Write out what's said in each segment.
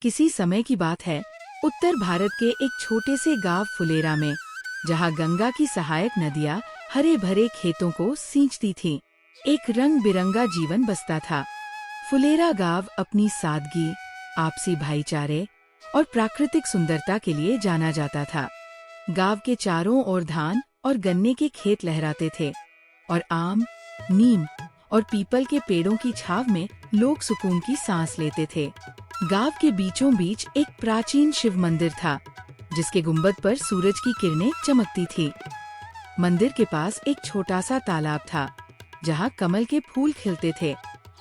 किसी समय की बात है, उत्तर भारत के एक छोटे से गांव फुलेरा में, जहां गंगा की सहायक नदियां हरे भरे खेतों को सींचती थीं, एक रंग बिरंगा जीवन बसता था। फुलेरा गांव अपनी सादगी, आपसी भाईचारे और प्राकृतिक सुंदरता के लिए जाना जाता था। गांव के चारों ओर धान और गन्ने के खेत लहराते थे और आम, नीम और पीपल के पेड़ों की छाव में लोग सुकून की सांस लेते थे। गांव के बीचों बीच एक प्राचीन शिव मंदिर था, जिसके गुंबद पर सूरज की किरणें चमकती थी। मंदिर के पास एक छोटा सा तालाब था, जहां कमल के फूल खिलते थे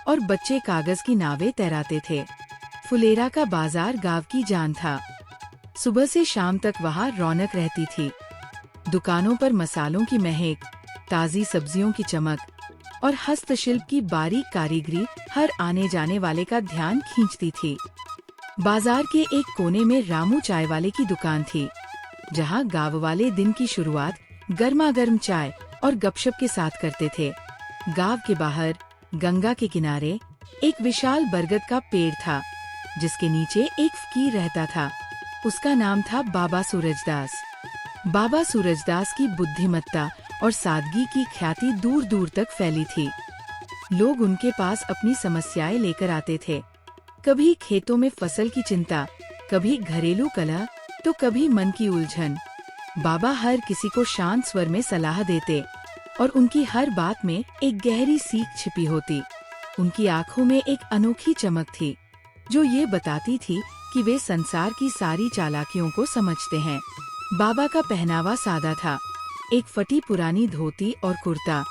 और बच्चे कागज की नावें तैराते थे। फुलेरा का बाजार गांव की जान था। सुबह से शाम तक वहां रौनक रहती थी। दुकानों पर मसालों की महक, ताजी सब्जियों की चमक और हस्तशिल्प की बारीक कारीगरी हर आने जाने वाले का ध्यान खींचती थी। बाजार के एक कोने में रामू चाय वाले की दुकान थी, जहां गांव वाले दिन की शुरुआत गर्मा गर्म चाय और गपशप के साथ करते थे। गांव के बाहर गंगा के किनारे एक विशाल बरगद का पेड़ था, जिसके नीचे एक फकीर रहता था। उसका नाम था बाबा सूरजदास। बाबा सूरजदास की बुद्धिमत्ता और सादगी की ख्याति दूर दूर तक फैली थी। लोग उनके पास अपनी समस्याएं लेकर आते थे। कभी खेतों में फसल की चिंता, कभी घरेलू कलह, तो कभी मन की उलझन। बाबा हर किसी को शांत स्वर में सलाह देते और उनकी हर बात में एक गहरी सीख छिपी होती। उनकी आंखों में एक अनोखी चमक थी, जो ये बताती थी कि वे संसार की सारी चालाकियों को समझते हैं। बाबा का पहनावा सादा था, एक फटी पुरानी धोती और कुर्ता,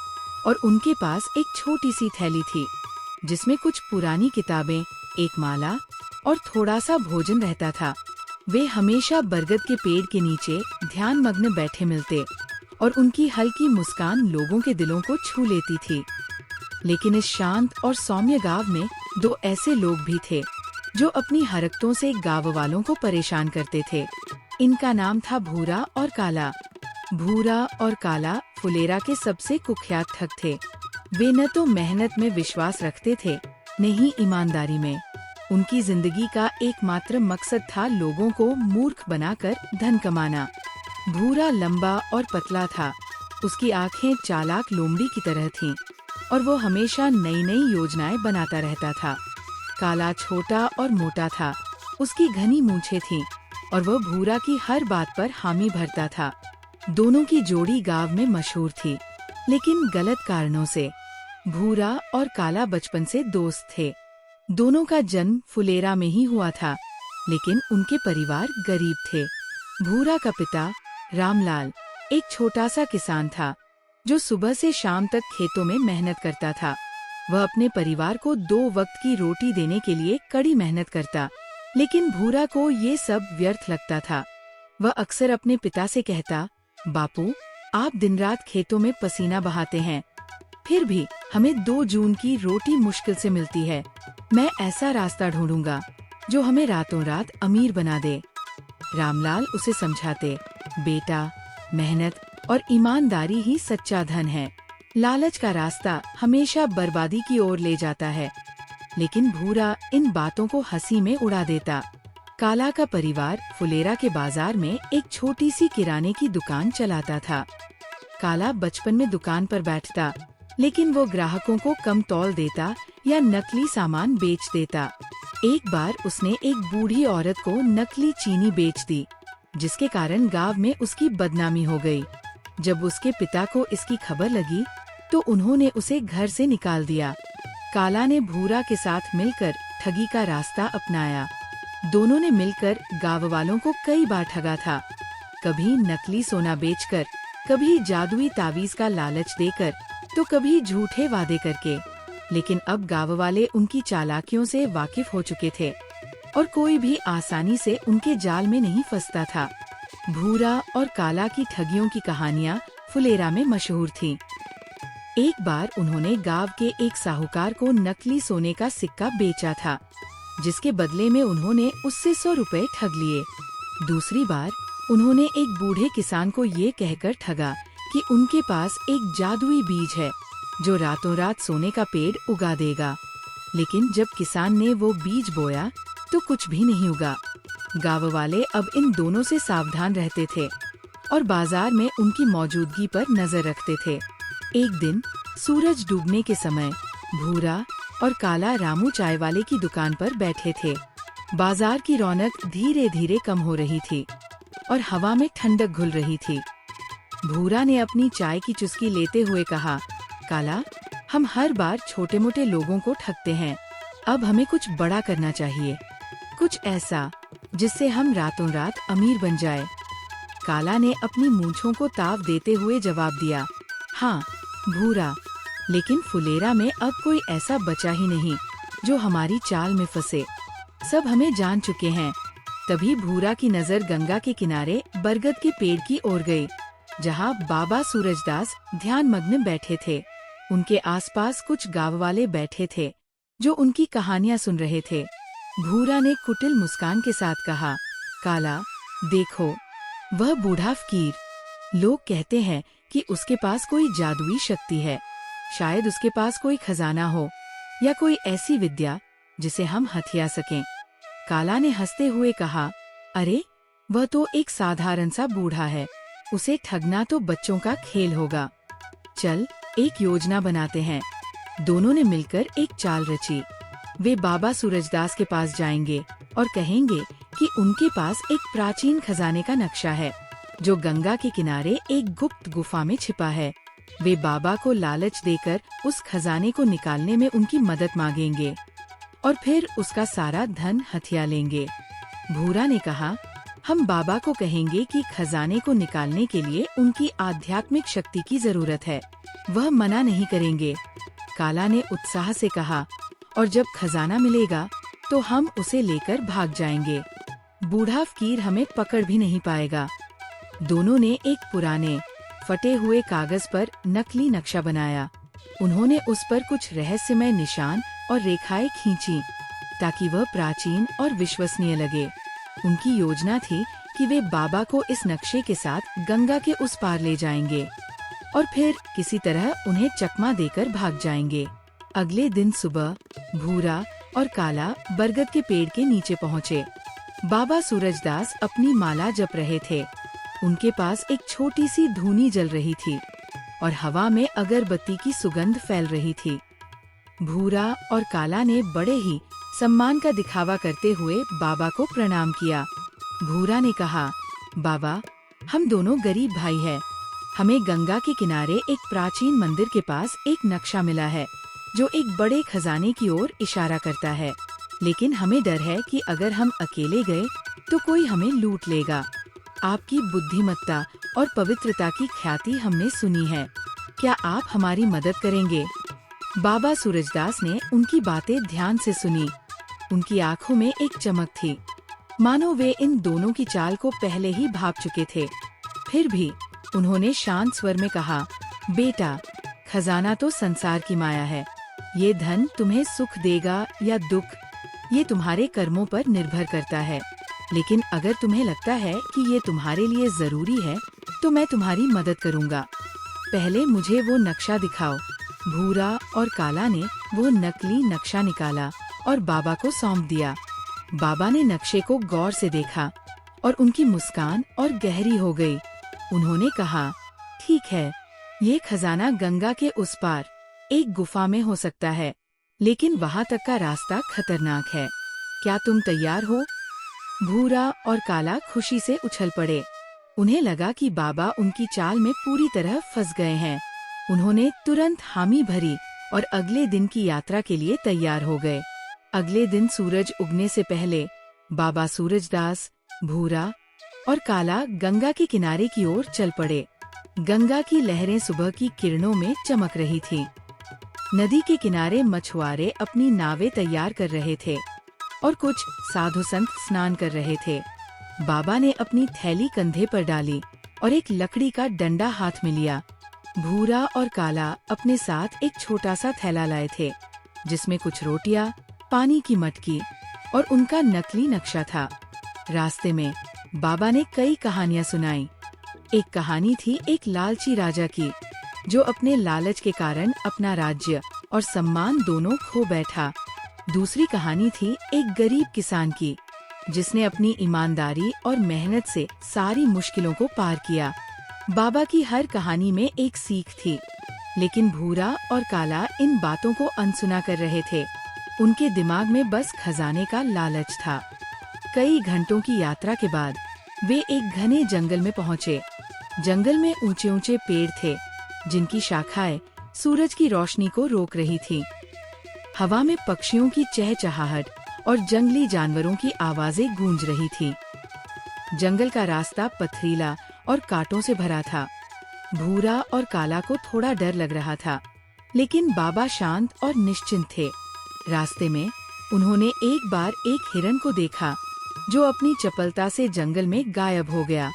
और उनके पास एक छोटी सी थैली थी, जिसमें कुछ पुरानी किताबें, एक माला और थोड़ा सा भोजन रहता था। वे हमेशा बरगद के पेड़ के नीचे ध्यान मग्न बैठे मिलते और उनकी हल्की मुस्कान लोगों के दिलों को छू लेती थी। लेकिन इस शांत और सौम्य गांव में दो ऐसे लोग भी थे, जो अपनी हरकतों से गांव वालों को परेशान करते थे। इनका नाम था भूरा और काला। भूरा और काला फुलेरा के सबसे कुख्यात ठग थे। वे न तो मेहनत में विश्वास रखते थे, न ही ईमानदारी में। उनकी जिंदगी का एकमात्र मकसद था लोगों को मूर्ख बनाकर धन कमाना। भूरा लंबा और पतला था, उसकी आंखें चालाक लोमड़ी की तरह थीं, और वो हमेशा नई नई योजनाएं बनाता रहता था। काला छोटा और मोटा था, उसकी घनी मूंछें थीं, और वह भूरा की हर बात पर हामी भरता था। दोनों की जोड़ी गांव में मशहूर थी, लेकिन गलत कारणों से। भूरा और काला बचपन से दोस्त थे। दोनों का जन्म फुलेरा में ही हुआ था, लेकिन उनके परिवार गरीब थे। भूरा का पिता रामलाल एक छोटा सा किसान था, जो सुबह से शाम तक खेतों में मेहनत करता था। वह अपने परिवार को 2 वक्त की रोटी देने के लिए कड़ी मेहनत करता, लेकिन भूरा को ये सब व्यर्थ लगता था। वह अक्सर अपने पिता से कहता, बापू, आप दिन रात खेतों में पसीना बहाते हैं, फिर भी हमें 2 जून की रोटी मुश्किल से मिलती है। मैं ऐसा रास्ता ढूंढूंगा जो हमें रातों रात अमीर बना दे। रामलाल उसे समझाते, बेटा, मेहनत और ईमानदारी ही सच्चा धन है। लालच का रास्ता हमेशा बर्बादी की ओर ले जाता है। लेकिन भूरा इन बातों को हंसी में उड़ा देता। काला का परिवार फुलेरा के बाजार में एक छोटी सी किराने की दुकान चलाता था। काला बचपन में दुकान पर बैठता, लेकिन वो ग्राहकों को कम तौल देता या नकली सामान बेच देता। एक बार उसने एक बूढ़ी औरत को नकली चीनी बेच दी, जिसके कारण गांव में उसकी बदनामी हो गई। जब उसके पिता को इसकी खबर लगी, तो उन्होंने उसे घर से निकाल दिया। काला ने भूरा के साथ मिलकर ठगी का रास्ता अपनाया। दोनों ने मिलकर गांव वालों को कई बार ठगा था, कभी नकली सोना बेचकर, कभी जादुई तावीज का लालच देकर, तो कभी झूठे वादे करके। लेकिन अब गांव वाले उनकी चालाकियों से वाकिफ हो चुके थे और कोई भी आसानी से उनके जाल में नहीं फंसता था। भूरा और काला की ठगियों की कहानियां फुलेरा में मशहूर थीं। एक बार उन्होंने गांव के एक साहूकार को नकली सोने का सिक्का बेचा था, जिसके बदले में उन्होंने उससे 100 रुपए ठग लिए। दूसरी बार उन्होंने एक बूढ़े किसान को ये कहकर ठगा कि उनके पास एक जादुई बीज है, जो रातों रात सोने का पेड़ उगा देगा। लेकिन जब किसान ने वो बीज बोया, तो कुछ भी नहीं उगा। गाँव वाले अब इन दोनों से सावधान रहते थे और बाजार में उनकी मौजूदगी पर नजर रखते थे। एक दिन सूरज डूबने के समय भूरा और काला रामू चाय वाले की दुकान पर बैठे थे। बाजार की रौनक धीरे धीरे कम हो रही थी और हवा में ठंडक घुल रही थी। भूरा ने अपनी चाय की चुस्की लेते हुए कहा, काला, हम हर बार छोटे मोटे लोगों को ठगते हैं। अब हमें कुछ बड़ा करना चाहिए, कुछ ऐसा जिससे हम रातों रात अमीर बन जाए। काला ने अपनी मूंछों को ताव देते हुए जवाब दिया, हाँ भूरा, लेकिन फुलेरा में अब कोई ऐसा बचा ही नहीं जो हमारी चाल में फंसे। सब हमें जान चुके हैं। तभी भूरा की नजर गंगा के किनारे बरगद के पेड़ की ओर गई, जहाँ बाबा सूरजदास ध्यान मग्न बैठे थे। उनके आसपास कुछ गाँव वाले बैठे थे जो उनकी कहानियां सुन रहे थे। भूरा ने कुटिल मुस्कान के साथ कहा, काला, देखो वह बूढ़ा फकीर। लोग कहते हैं कि उसके पास कोई जादुई शक्ति है, शायद उसके पास कोई खजाना हो या कोई ऐसी विद्या जिसे हम हथिया सकें। काला ने हंसते हुए कहा, अरे वह तो एक साधारण सा बूढ़ा है, उसे ठगना तो बच्चों का खेल होगा। चल एक योजना बनाते हैं। दोनों ने मिलकर एक चाल रची। वे बाबा सूरजदास के पास जाएंगे और कहेंगे कि उनके पास एक प्राचीन खजाने का नक्शा है जो गंगा के किनारे एक गुप्त गुफा में छिपा है। वे बाबा को लालच देकर उस खजाने को निकालने में उनकी मदद मांगेंगे और फिर उसका सारा धन हथिया लेंगे। भूरा ने कहा, हम बाबा को कहेंगे कि खजाने को निकालने के लिए उनकी आध्यात्मिक शक्ति की जरूरत है, वह मना नहीं करेंगे। काला ने उत्साह से कहा, और जब खजाना मिलेगा तो हम उसे लेकर भाग जाएंगे। बूढ़ा फकीर हमें पकड़ भी नहीं पाएगा। दोनों ने एक पुराने फटे हुए कागज पर नकली नक्शा बनाया। उन्होंने उस पर कुछ रहस्यमय निशान और रेखाएं खींची ताकि वह प्राचीन और विश्वसनीय लगे। उनकी योजना थी कि वे बाबा को इस नक्शे के साथ गंगा के उस पार ले जाएंगे और फिर किसी तरह उन्हें चकमा देकर भाग जाएंगे। अगले दिन सुबह भूरा और काला बरगद के पेड़ के नीचे पहुँचे। बाबा सूरजदास अपनी माला जप रहे थे। उनके पास एक छोटी सी धूनी जल रही थी और हवा में अगरबत्ती की सुगंध फैल रही थी। भूरा और काला ने बड़े ही सम्मान का दिखावा करते हुए बाबा को प्रणाम किया। भूरा ने कहा, बाबा, हम दोनों गरीब भाई हैं। हमें गंगा के किनारे एक प्राचीन मंदिर के पास एक नक्शा मिला है जो एक बड़े खजाने की ओर इशारा करता है, लेकिन हमें डर है कि अगर हम अकेले गए तो कोई हमें लूट लेगा। आपकी बुद्धिमत्ता और पवित्रता की ख्याति हमने सुनी है, क्या आप हमारी मदद करेंगे? बाबा सूरजदास ने उनकी बातें ध्यान से सुनी। उनकी आंखों में एक चमक थी, मानो वे इन दोनों की चाल को पहले ही भाप चुके थे। फिर भी उन्होंने शांत स्वर में कहा, बेटा, खजाना तो संसार की माया है। ये धन तुम्हें सुख देगा या दुख, ये तुम्हारे कर्मों पर निर्भर करता है। लेकिन अगर तुम्हें लगता है कि ये तुम्हारे लिए जरूरी है तो मैं तुम्हारी मदद करूँगा। पहले मुझे वो नक्शा दिखाओ। भूरा और काला ने वो नकली नक्शा निकाला और बाबा को सौंप दिया। बाबा ने नक्शे को गौर से देखा और उनकी मुस्कान और गहरी हो गई। उन्होंने कहा, ठीक है, ये खजाना गंगा के उस पार एक गुफा में हो सकता है, लेकिन वहाँ तक का रास्ता खतरनाक है। क्या तुम तैयार हो? भूरा और काला खुशी से उछल पड़े। उन्हें लगा कि बाबा उनकी चाल में पूरी तरह फंस गए हैं। उन्होंने तुरंत हामी भरी और अगले दिन की यात्रा के लिए तैयार हो गए। अगले दिन सूरज उगने से पहले बाबा सूरजदास, भूरा और काला गंगा के किनारे की ओर चल पड़े। गंगा की लहरें सुबह की किरणों में चमक रही थीं। नदी के किनारे मछुआरे अपनी नावें तैयार कर रहे थे और कुछ साधु संत स्नान कर रहे थे। बाबा ने अपनी थैली कंधे पर डाली और एक लकड़ी का डंडा हाथ में लिया। भूरा और काला अपने साथ एक छोटा सा थैला लाए थे जिसमें कुछ रोटियां, पानी की मटकी और उनका नकली नक्शा था। रास्ते में बाबा ने कई कहानियां सुनाई। एक कहानी थी एक लालची राजा की जो अपने लालच के कारण अपना राज्य और सम्मान दोनों खो बैठा। दूसरी कहानी थी एक गरीब किसान की, जिसने अपनी ईमानदारी और मेहनत से सारी मुश्किलों को पार किया। बाबा की हर कहानी में एक सीख थी, लेकिन भूरा और काला इन बातों को अनसुना कर रहे थे। उनके दिमाग में बस खजाने का लालच था। कई घंटों की यात्रा के बाद वे एक घने जंगल में पहुँचे। जंगल में ऊंचे ऊंचे पेड़ थे, जिनकी शाखाएं सूरज की रोशनी को रोक रही थी। हवा में पक्षियों की चहचहाहट और जंगली जानवरों की आवाजें गूंज रही थी। जंगल का रास्ता पथरीला और कांटों से भरा था। भूरा और काला को थोड़ा डर लग रहा था, लेकिन बाबा शांत और निश्चिंत थे। रास्ते में उन्होंने एक बार एक हिरन को देखा, जो अपनी चपलता से जंगल में गायब हो गया।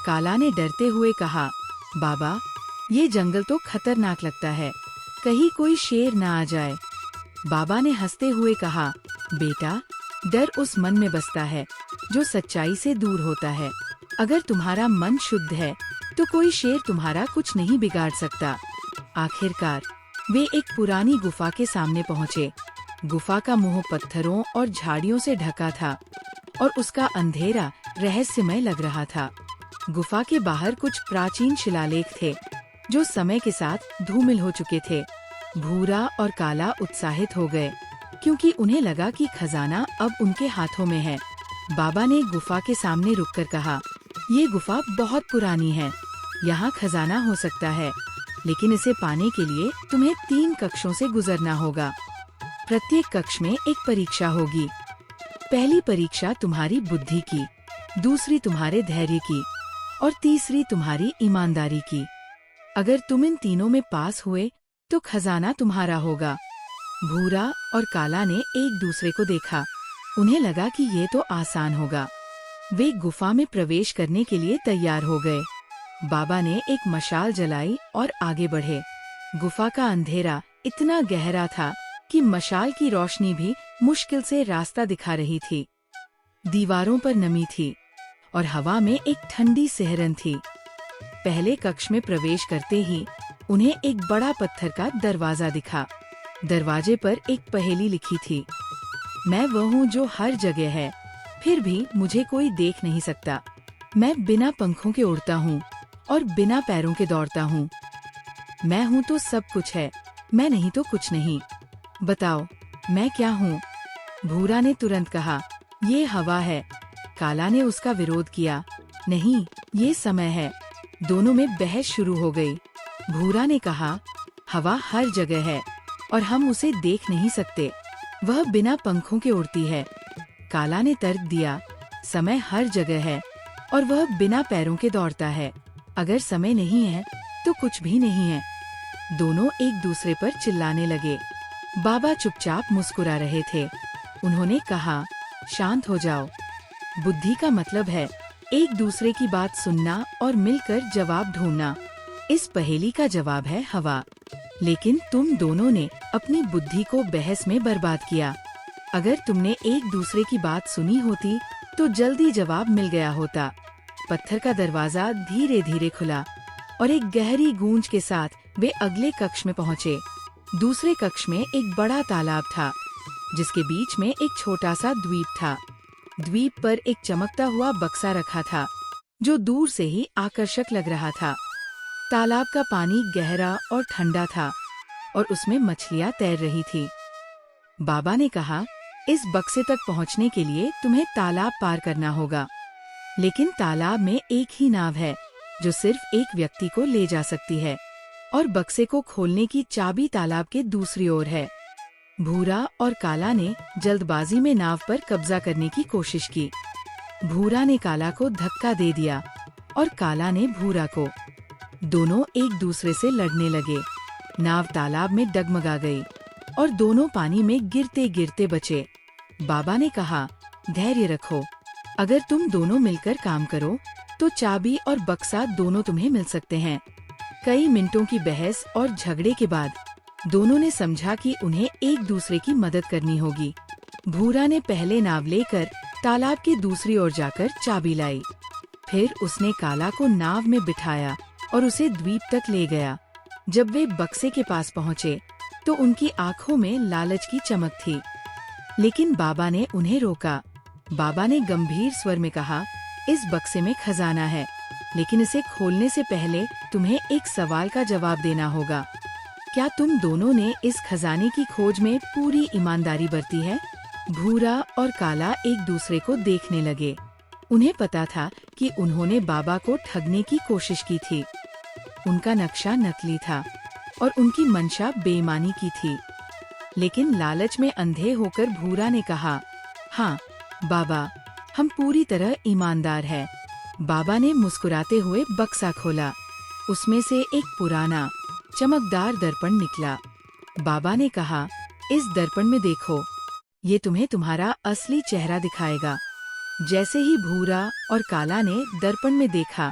काला ने डरते हुए कहा, बाबा, ये जंगल तो खतरनाक लगता है, कहीं कोई शेर ना आ जाए। बाबा ने हंसते हुए कहा, बेटा, डर उस मन में बसता है जो सच्चाई से दूर होता है। अगर तुम्हारा मन शुद्ध है तो कोई शेर तुम्हारा कुछ नहीं बिगाड़ सकता। आखिरकार वे एक पुरानी गुफा के सामने पहुँचे। गुफा का मुंह पत्थरों और झाड़ियों से ढका था और उसका अंधेरा रहस्यमय लग रहा था। गुफा के बाहर कुछ प्राचीन शिलालेख थे, जो समय के साथ धूमिल हो चुके थे। भूरा और काला उत्साहित हो गए, क्योंकि उन्हें लगा कि खजाना अब उनके हाथों में है। बाबा ने गुफा के सामने रुककर कहा, ये गुफा बहुत पुरानी है, यहाँ खजाना हो सकता है, लेकिन इसे पाने के लिए तुम्हें 3 कक्षों से गुजरना होगा। प्रत्येक कक्ष में एक परीक्षा होगी। पहली परीक्षा तुम्हारी बुद्धि की, दूसरी तुम्हारे धैर्य की और तीसरी तुम्हारी ईमानदारी की। अगर तुम इन तीनों में पास हुए तो खजाना तुम्हारा होगा। भूरा और काला ने एक दूसरे को देखा। उन्हें लगा कि ये तो आसान होगा। वे गुफा में प्रवेश करने के लिए तैयार हो गए। बाबा ने एक मशाल जलाई और आगे बढ़े। गुफा का अंधेरा इतना गहरा था कि मशाल की रोशनी भी मुश्किल से रास्ता दिखा रही थी। दीवारों पर नमी थी और हवा में एक ठंडी सिहरन थी। पहले कक्ष में प्रवेश करते ही उन्हें एक बड़ा पत्थर का दरवाजा दिखा। दरवाजे पर एक पहेली लिखी थी, मैं वह हूँ जो हर जगह है, फिर भी मुझे कोई देख नहीं सकता। मैं बिना पंखों के उड़ता हूँ और बिना पैरों के दौड़ता हूँ। मैं हूँ तो सब कुछ है, मैं नहीं तो कुछ नहीं। बताओ, मैं क्या हूँ? भूरा ने तुरंत कहा, ये हवा है। काला ने उसका विरोध किया, नहीं, ये समय है। दोनों में बहस शुरू हो गई। भूरा ने कहा, हवा हर जगह है और हम उसे देख नहीं सकते, वह बिना पंखों के उड़ती है। काला ने तर्क दिया, समय हर जगह है और वह बिना पैरों के दौड़ता है। अगर समय नहीं है तो कुछ भी नहीं है। दोनों एक दूसरे पर चिल्लाने लगे। बाबा चुपचाप मुस्कुरा रहे थे। उन्होंने कहा, शांत हो जाओ। बुद्धि का मतलब है एक दूसरे की बात सुनना और मिलकर जवाब ढूंढना। इस पहेली का जवाब है हवा, लेकिन तुम दोनों ने अपनी बुद्धि को बहस में बर्बाद किया। अगर तुमने एक दूसरे की बात सुनी होती तो जल्दी जवाब मिल गया होता। पत्थर का दरवाजा धीरे धीरे खुला और एक गहरी गूंज के साथ वे अगले कक्ष में पहुँचे। दूसरे कक्ष में एक बड़ा तालाब था, जिसके बीच में एक छोटा सा द्वीप था। द्वीप पर एक चमकता हुआ बक्सा रखा था, जो दूर से ही आकर्षक लग रहा था। तालाब का पानी गहरा और ठंडा था और उसमें मछलियाँ तैर रही थी। बाबा ने कहा, इस बक्से तक पहुँचने के लिए तुम्हें तालाब पार करना होगा, लेकिन तालाब में एक ही नाव है जो सिर्फ एक व्यक्ति को ले जा सकती है और बक्से को खोलने की चाबी तालाब के दूसरी ओर है। भूरा और काला ने जल्दबाजी में नाव पर कब्जा करने की कोशिश की। भूरा ने काला को धक्का दे दिया और काला ने भूरा को। दोनों एक दूसरे से लड़ने लगे। नाव तालाब में डगमगा गई और दोनों पानी में गिरते गिरते बचे। बाबा ने कहा, धैर्य रखो, अगर तुम दोनों मिलकर काम करो तो चाबी और बक्सा दोनों तुम्हें मिल सकते हैं। कई मिनटों की बहस और झगड़े के बाद दोनों ने समझा कि उन्हें एक दूसरे की मदद करनी होगी। भूरा ने पहले नाव लेकर तालाब के दूसरी ओर जाकर चाबी लाई। फिर उसने काला को नाव में बिठाया और उसे द्वीप तक ले गया। जब वे बक्से के पास पहुँचे तो उनकी आंखों में लालच की चमक थी। लेकिन बाबा ने उन्हें रोका। बाबा ने गंभीर स्वर में कहा, इस बक्से में खजाना है, लेकिन इसे खोलने से पहले तुम्हें एक सवाल का जवाब देना होगा। क्या तुम दोनों ने इस खजाने की खोज में पूरी ईमानदारी बरती है? भूरा और काला एक दूसरे को देखने लगे। उन्हें पता था कि उन्होंने बाबा को ठगने की कोशिश की थी। उनका नक्शा नकली था और उनकी मंशा बेईमानी की थी। लेकिन लालच में अंधे होकर भूरा ने कहा, हाँ बाबा, हम पूरी तरह ईमानदार हैं। बाबा ने मुस्कुराते हुए बक्सा खोला। उसमें से एक पुराना चमकदार दर्पण निकला। बाबा ने कहा, इस दर्पण में देखो, ये तुम्हें तुम्हारा असली चेहरा दिखाएगा। जैसे ही भूरा और काला ने दर्पण में देखा,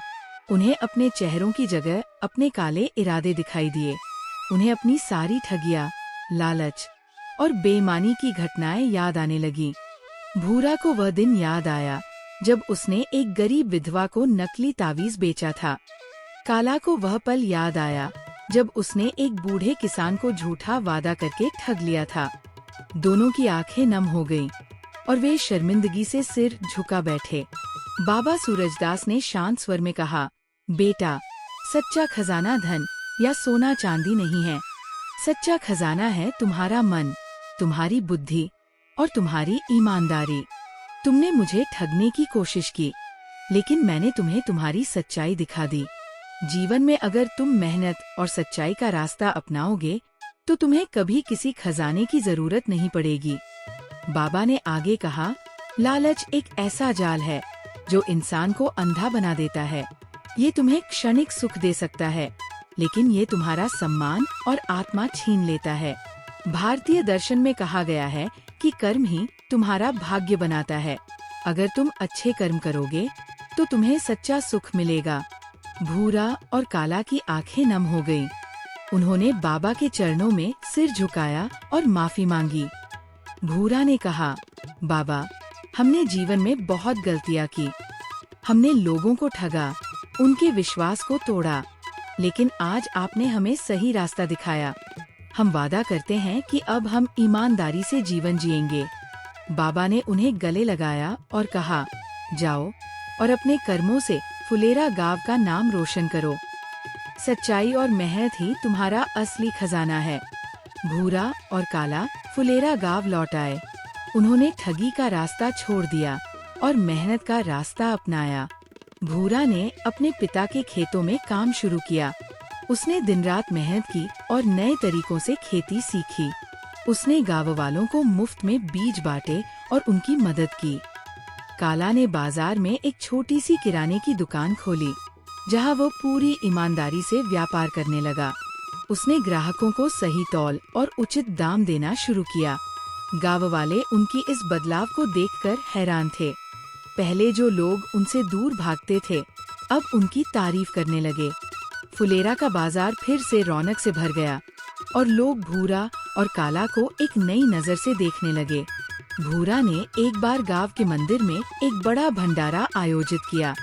उन्हें अपने चेहरों की जगह अपने काले इरादे दिखाई दिए। उन्हें अपनी सारी ठगियां, लालच और बेईमानी की घटनाएं याद आने लगी। भूरा को वह दिन याद आया जब उसने एक गरीब विधवा को नकली तावीज बेचा था। काला को वह पल याद आया जब उसने एक बूढ़े किसान को झूठा वादा करके ठग लिया था। दोनों की आंखें नम हो गईं और वे शर्मिंदगी से सिर झुका बैठे। बाबा सूरजदास ने शांत स्वर में कहा, बेटा, सच्चा खजाना धन या सोना चांदी नहीं है। सच्चा खजाना है तुम्हारा मन, तुम्हारी बुद्धि और तुम्हारी ईमानदारी। तुमने मुझे ठगने की कोशिश की, लेकिन मैंने तुम्हें तुम्हारी सच्चाई दिखा दी। जीवन में अगर तुम मेहनत और सच्चाई का रास्ता अपनाओगे तो तुम्हें कभी किसी खजाने की जरूरत नहीं पड़ेगी। बाबा ने आगे कहा, लालच एक ऐसा जाल है जो इंसान को अंधा बना देता है। ये तुम्हें क्षणिक सुख दे सकता है, लेकिन ये तुम्हारा सम्मान और आत्मा छीन लेता है। भारतीय दर्शन में कहा गया है कि कर्म ही तुम्हारा भाग्य बनाता है। अगर तुम अच्छे कर्म करोगे तो तुम्हें सच्चा सुख मिलेगा। भूरा और काला की आंखें नम हो गईं। उन्होंने बाबा के चरणों में सिर झुकाया और माफी मांगी। भूरा ने कहा, बाबा, हमने जीवन में बहुत गलतियां की। हमने लोगों को ठगा, उनके विश्वास को तोड़ा, लेकिन आज आपने हमें सही रास्ता दिखाया। हम वादा करते हैं कि अब हम ईमानदारी से जीवन जिएंगे। बाबा ने उन्हें गले लगाया और कहा, जाओ और अपने कर्मों से फुलेरा गांव का नाम रोशन करो। सच्चाई और मेहनत ही तुम्हारा असली खजाना है। भूरा और काला फुलेरा गांव लौट आए। उन्होंने ठगी का रास्ता छोड़ दिया और मेहनत का रास्ता अपनाया। भूरा ने अपने पिता के खेतों में काम शुरू किया। उसने दिन रात मेहनत की और नए तरीकों से खेती सीखी। उसने गांव वालों को मुफ्त में बीज बांटे और उनकी मदद की। काला ने बाजार में एक छोटी सी किराने की दुकान खोली, जहां वो पूरी ईमानदारी से व्यापार करने लगा। उसने ग्राहकों को सही तौल और उचित दाम देना शुरू किया। गांव वाले उनकी इस बदलाव को देखकर हैरान थे। पहले जो लोग उनसे दूर भागते थे, अब उनकी तारीफ करने लगे। फुलेरा का बाजार फिर से रौनक से भर गया और लोग भूरा और काला को एक नई नजर से देखने लगे। भूरा ने एक बार गांव के मंदिर में एक बड़ा भंडारा आयोजित किया,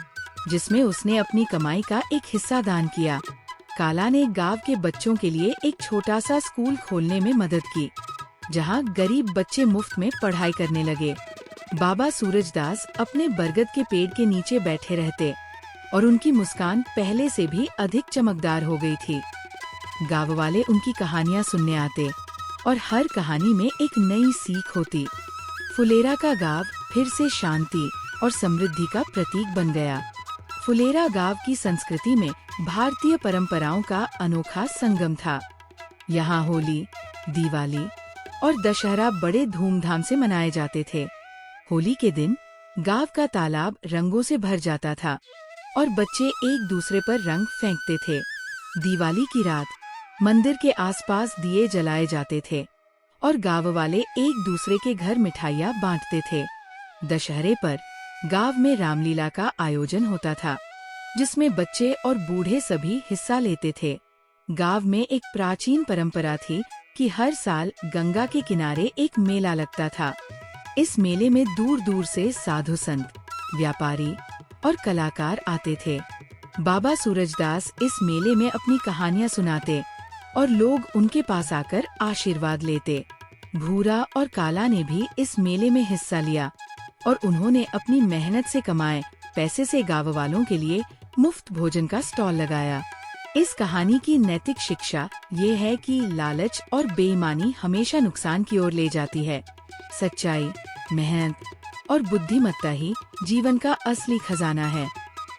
जिसमें उसने अपनी कमाई का एक हिस्सा दान किया। काला ने गांव के बच्चों के लिए एक छोटा सा स्कूल खोलने में मदद की, जहां गरीब बच्चे मुफ्त में पढ़ाई करने लगे। बाबा सूरजदास अपने बरगद के पेड़ के नीचे बैठे रहते और उनकी मुस्कान पहले से भी अधिक चमकदार हो गई थी। गांव वाले उनकी कहानियां सुनने आते और हर कहानी में एक नई सीख होती। फुलेरा का गांव फिर से शांति और समृद्धि का प्रतीक बन गया। फुलेरा गांव की संस्कृति में भारतीय परंपराओं का अनोखा संगम था। यहाँ होली, दिवाली और दशहरा बड़े धूमधाम से मनाए जाते थे। होली के दिन गांव का तालाब रंगों से भर जाता था और बच्चे एक दूसरे पर रंग फेंकते थे। दिवाली की रात मंदिर के आसपास दिए जलाए जाते थे और गांव वाले एक दूसरे के घर मिठाइयाँ बांटते थे। दशहरे पर गांव में रामलीला का आयोजन होता था, जिसमें बच्चे और बूढ़े सभी हिस्सा लेते थे। गांव में एक प्राचीन परंपरा थी कि हर साल गंगा के किनारे एक मेला लगता था। इस मेले में दूर दूर से साधु संत, व्यापारी और कलाकार आते थे। बाबा सूरजदास इस मेले में अपनी कहानियां सुनाते और लोग उनके पास आकर आशीर्वाद लेते। भूरा और काला ने भी इस मेले में हिस्सा लिया और उन्होंने अपनी मेहनत से कमाए पैसे से गाँव वालों के लिए मुफ्त भोजन का स्टॉल लगाया। इस कहानी की नैतिक शिक्षा ये है कि लालच और बेईमानी हमेशा नुकसान की ओर ले जाती है। सच्चाई, मेहनत और बुद्धिमत्ता ही जीवन का असली खजाना है।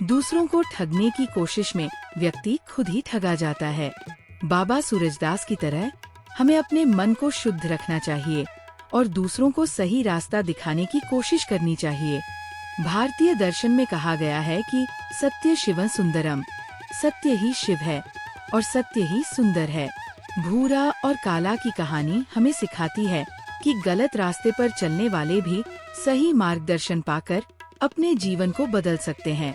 दूसरों को ठगने की कोशिश में व्यक्ति खुद ही ठगा जाता है। बाबा सूरजदास की तरह हमें अपने मन को शुद्ध रखना चाहिए और दूसरों को सही रास्ता दिखाने की कोशिश करनी चाहिए। भारतीय दर्शन में कहा गया है कि सत्य शिवं सुंदरम, सत्य ही शिव है और सत्य ही सुंदर है। भूरा और काला की कहानी हमें सिखाती है कि गलत रास्ते पर चलने वाले भी सही मार्गदर्शन पाकर अपने जीवन को बदल सकते हैं।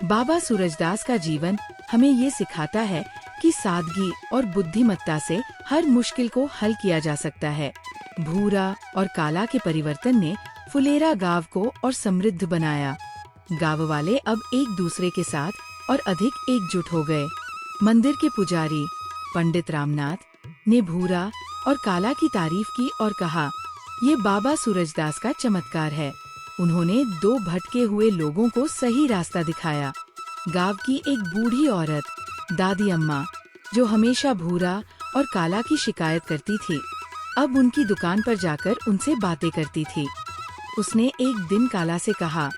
बाबा सूरजदास का जीवन हमें ये सिखाता है कि सादगी और बुद्धिमत्ता से हर मुश्किल को हल किया जा सकता है। भूरा और काला के परिवर्तन ने फुलेरा गांव को और समृद्ध बनाया। गांव वाले अब एक दूसरे के साथ और अधिक एकजुट हो गए। मंदिर के पुजारी पंडित रामनाथ ने भूरा और काला की तारीफ की और कहा, ये बाबा सूरजदास का चमत्कार है। उन्होंने दो भटके हुए लोगों को सही रास्ता दिखाया। गांव की एक बूढ़ी औरत दादी अम्मा, जो हमेशा भूरा और काला की शिकायत करती थी, अब उनकी दुकान पर जाकर उनसे बातें करती थी। उसने एक दिन काला से कहा,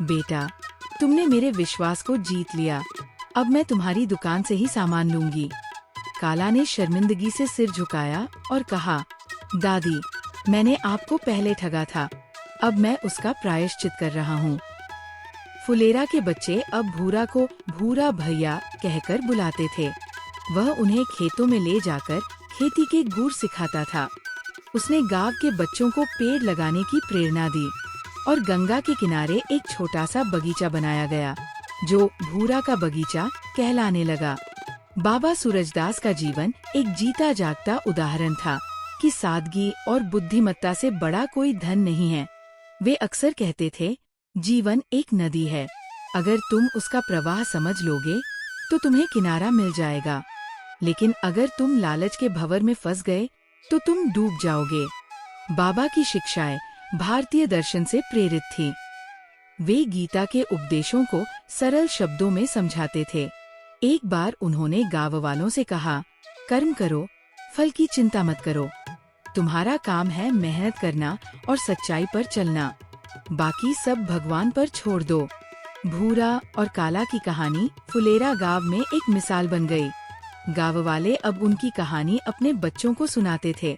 बेटा, तुमने मेरे विश्वास को जीत लिया। अब मैं तुम्हारी दुकान से ही सामान लूंगी। काला ने शर्मिंदगी से सिर झुकाया और कहा, दादी, मैंने आपको पहले ठगा था, अब मैं उसका प्रायश्चित कर रहा हूँ। फुलेरा के बच्चे अब भूरा को भूरा भैया कहकर बुलाते थे। वह उन्हें खेतों में ले जाकर खेती के गुर सिखाता था। उसने गांव के बच्चों को पेड़ लगाने की प्रेरणा दी और गंगा के किनारे एक छोटा सा बगीचा बनाया गया, जो भूरा का बगीचा कहलाने लगा। बाबा सूरजदास का जीवन एक जीता जागता उदाहरण था कि सादगी और बुद्धिमत्ता से बड़ा कोई धन नहीं है। वे अक्सर कहते थे, जीवन एक नदी है, अगर तुम उसका प्रवाह समझ लोगे तो तुम्हें किनारा मिल जाएगा, लेकिन अगर तुम लालच के भंवर में फंस गए तो तुम डूब जाओगे। बाबा की शिक्षाएं भारतीय दर्शन से प्रेरित थी। वे गीता के उपदेशों को सरल शब्दों में समझाते थे। एक बार उन्होंने गांव वालों से कहा, कर्म करो, फल की चिंता मत करो। तुम्हारा काम है मेहनत करना और सच्चाई पर चलना, बाकी सब भगवान पर छोड़ दो। भूरा और काला की कहानी फुलेरा गांव में एक मिसाल बन गई। गांव वाले अब उनकी कहानी अपने बच्चों को सुनाते थे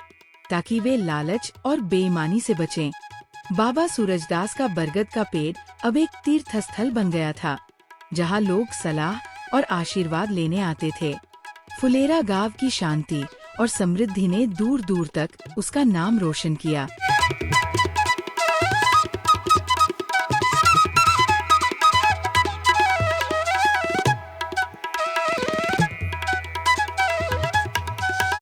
ताकि वे लालच और बेईमानी से बचें। बाबा सूरजदास का बरगद का पेड़ अब एक तीर्थ स्थल बन गया था, जहां लोग सलाह और आशीर्वाद लेने आते थे। फुलेरा गांव की शांति और समृद्धि ने दूर दूर तक उसका नाम रोशन किया।